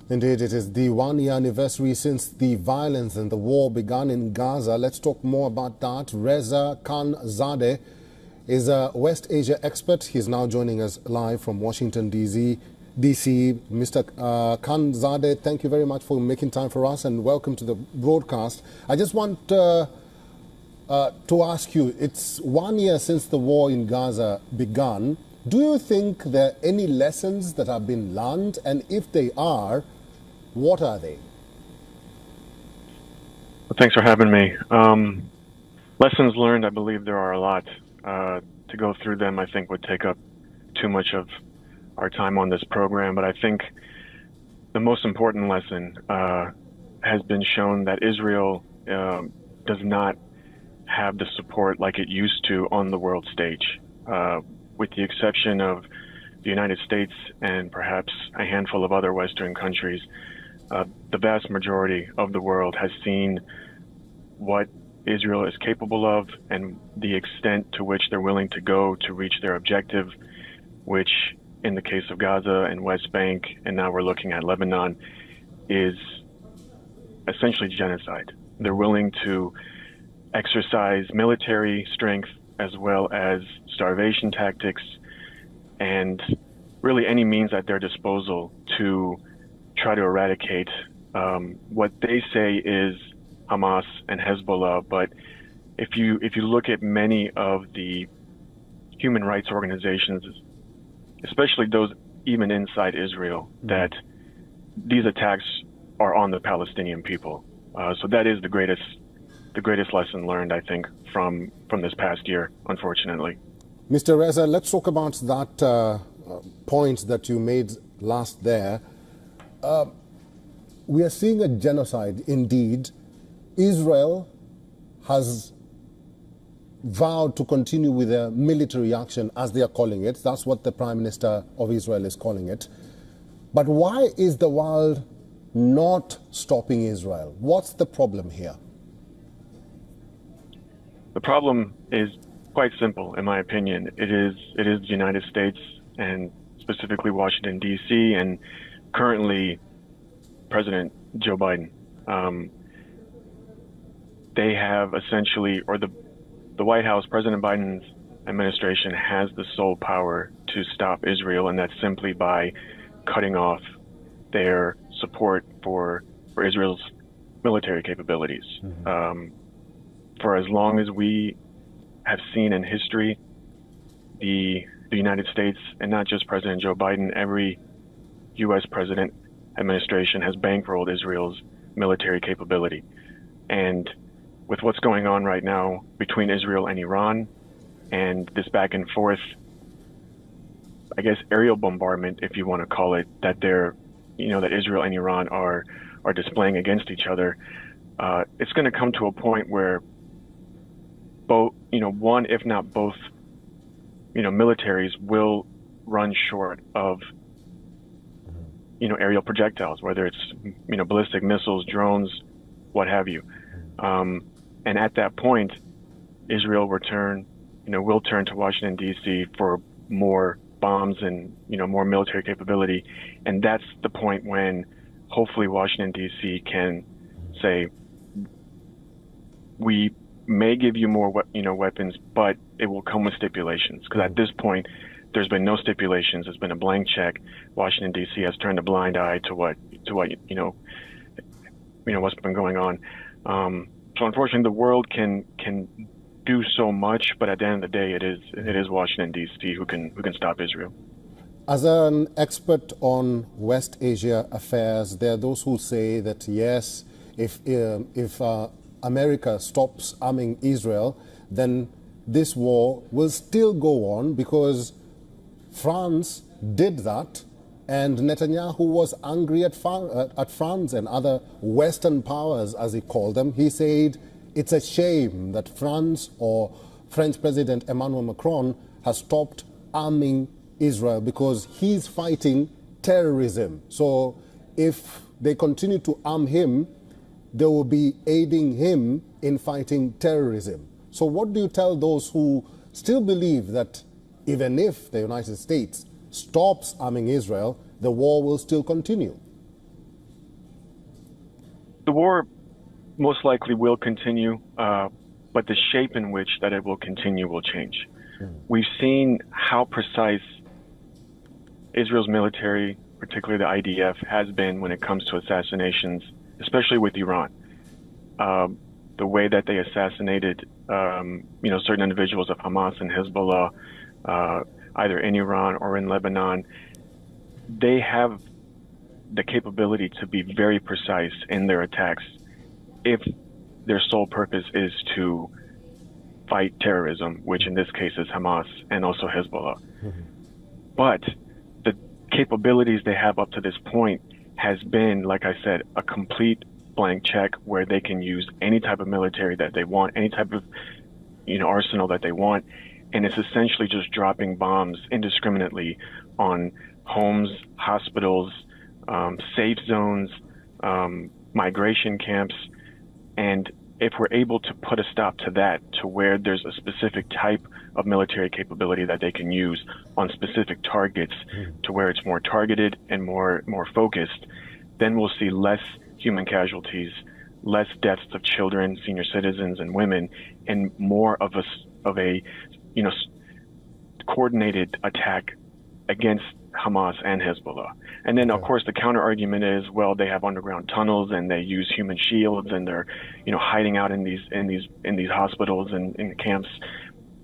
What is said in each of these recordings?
Indeed, it is the one-year anniversary since the violence and the war began in Gaza. Let's talk more about that. Reza Khanzadeh is a West Asia expert. He's now joining us live from Washington, D.C. Mr. Khanzadeh, thank you very much for making time for us and welcome to the broadcast. I just want to ask you, it's 1 year since the war in Gaza began. Do you think there are any lessons that have been learned? And if they are, what are they? Well, thanks for having me. Lessons learned, I believe there are a lot. To go through them, I think, would take up too much of our time on this program. But I think the most important lesson has been shown that Israel does not have the support like it used to on the world stage. With the exception of the United States and perhaps a handful of other Western countries, the vast majority of the world has seen what Israel is capable of and the extent to which they're willing to go to reach their objective, which in the case of Gaza and West Bank, and now we're looking at Lebanon, is essentially genocide. They're willing to exercise military strength as well as starvation tactics and really any means at their disposal to try to eradicate what they say is Hamas and Hezbollah. But if you look at many of the human rights organizations, especially those even inside Israel, that these attacks are on the Palestinian people. So that is the greatest lesson learned, I think, from this past year, unfortunately. Mr. Reza, let's talk about that point that you made last there. We are seeing a genocide indeed. Israel has vowed to continue with a military action, as they are calling it. That's what the Prime Minister of Israel is calling it. But why is the world not stopping Israel? What's the problem here? The problem is quite simple, in my opinion. It is the United States, and specifically Washington, D.C., and currently President Joe Biden. They have essentially, or the White House, President Biden's administration has the sole power to stop Israel, and that's simply by cutting off their support for Israel's military capabilities. For as long as we have seen in history, the United States, and not just President Joe Biden, every U.S. president administration has bankrolled Israel's military capability. And with what's going on right now between Israel and Iran, and this back and forth, I guess, aerial bombardment, if you want to call it, that that Israel and Iran are displaying against each other, it's going to come to a point where both, one, if not both, militaries will run short of, aerial projectiles, whether it's, ballistic missiles, drones, what have you. And at that point, Israel will turn to Washington, D.C. for more bombs and, more military capability. And that's the point when hopefully Washington, D.C. can say, we may give you more, weapons, but it will come with stipulations. Because at this point, there's been no stipulations. There's been a blank check. Washington, D.C. has turned a blind eye to what what's been going on. So unfortunately, the world can do so much, but at the end of the day, it is Washington, D.C. who can stop Israel. As an expert on West Asia affairs, there are those who say that yes, if America stops arming Israel, then this war will still go on because France did that, and Netanyahu was angry at France and other Western powers, as he called them. He said it's a shame that France or French President Emmanuel Macron has stopped arming Israel because he's fighting terrorism. So if they continue to arm him, they will be aiding him in fighting terrorism. So what do you tell those who still believe that even if the United States stops arming Israel, the war will still continue? The war most likely will continue, but the shape in which that it will continue will change. We've seen how precise Israel's military, particularly the IDF, has been when it comes to assassinations, especially with Iran. The way that they assassinated, certain individuals of Hamas and Hezbollah, either in Iran or in Lebanon, they have the capability to be very precise in their attacks if their sole purpose is to fight terrorism, which in this case is Hamas and also Hezbollah. But the capabilities they have up to this point has been, like I said, a complete blank check where they can use any type of military that they want, any type of arsenal that they want, and it's essentially just dropping bombs indiscriminately on homes, hospitals, safe zones, migration camps. And if we're able to put a stop to that, to where there's a specific type of military capability that they can use on specific targets, to where it's more targeted and more focused, then we'll see less human casualties, less deaths of children, senior citizens, and women, and more of a coordinated attack against Hamas and Hezbollah. And then, of course, the counter argument is, well, they have underground tunnels and they use human shields and they're, hiding out in these hospitals and in camps.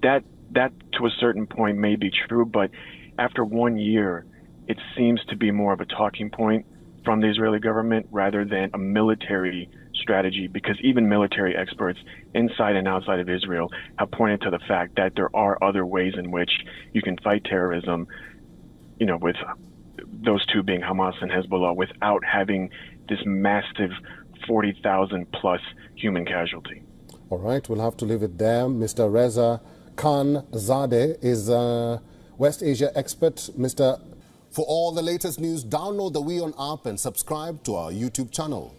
That to a certain point may be true, but after 1 year, it seems to be more of a talking point from the Israeli government rather than a military strategy, because even military experts inside and outside of Israel have pointed to the fact that there are other ways in which you can fight terrorism, with those two being Hamas and Hezbollah, without having this massive 40,000 plus human casualty. All right, we'll have to leave it there. Mr. Reza Khan Zadeh is a West Asia expert. For all the latest news, download the WION app and subscribe to our YouTube channel.